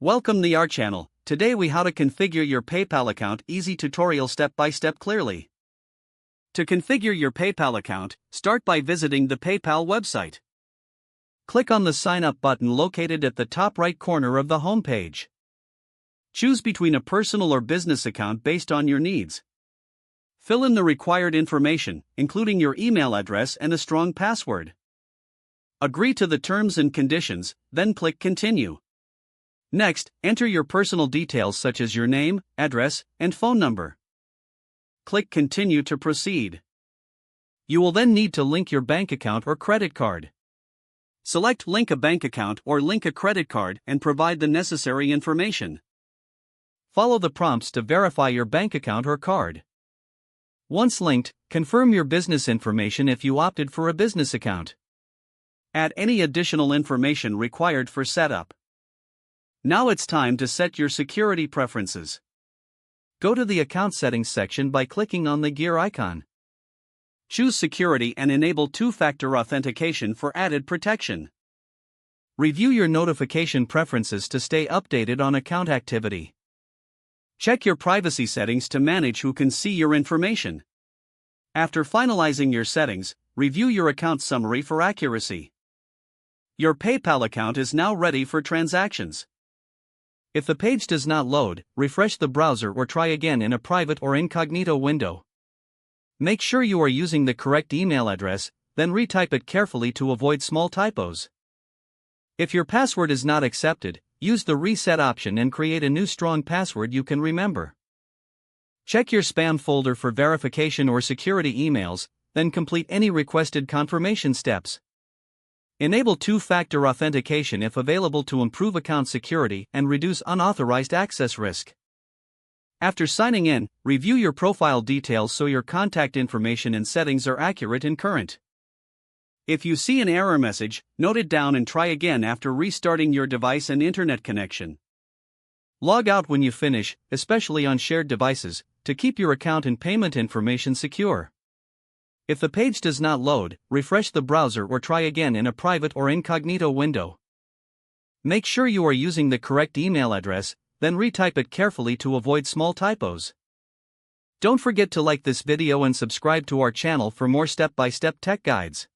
Welcome to our channel. Today we how to configure your PayPal account. Easy tutorial step by step clearly. To configure your PayPal account, start by visiting the PayPal website. Click on the sign up button located at the top right corner of the home page. Choose between a personal or business account based on your needs. Fill in the required information, including your email address and a strong password. Agree to the terms and conditions, then click Continue. Next, enter your personal details such as your name, address, and phone number. Click Continue to proceed. You will then need to link your bank account or credit card. Select Link a bank account or link a credit card and provide the necessary information. Follow the prompts to verify your bank account or card. Once linked, confirm your business information if you opted for a business account. Add any additional information required for setup. Now it's time to set your security preferences. Go to the Account Settings section by clicking on the gear icon. Choose Security and enable two-factor authentication for added protection. Review your notification preferences to stay updated on account activity. Check your privacy settings to manage who can see your information. After finalizing your settings, review your account summary for accuracy. Your PayPal account is now ready for transactions. If the page does not load, refresh the browser or try again in a private or incognito window. Make sure you are using the correct email address, then retype it carefully to avoid small typos. If your password is not accepted, use the reset option and create a new strong password you can remember. Check your spam folder for verification or security emails, then complete any requested confirmation steps. Enable two-factor authentication if available to improve account security and reduce unauthorized access risk. After signing in, review your profile details so your contact information and settings are accurate and current. If you see an error message, note it down and try again after restarting your device and internet connection. Log out when you finish, especially on shared devices, to keep your account and payment information secure. If the page does not load, refresh the browser or try again in a private or incognito window. Make sure you are using the correct email address, then retype it carefully to avoid small typos. Don't forget to like this video and subscribe to our channel for more step-by-step tech guides.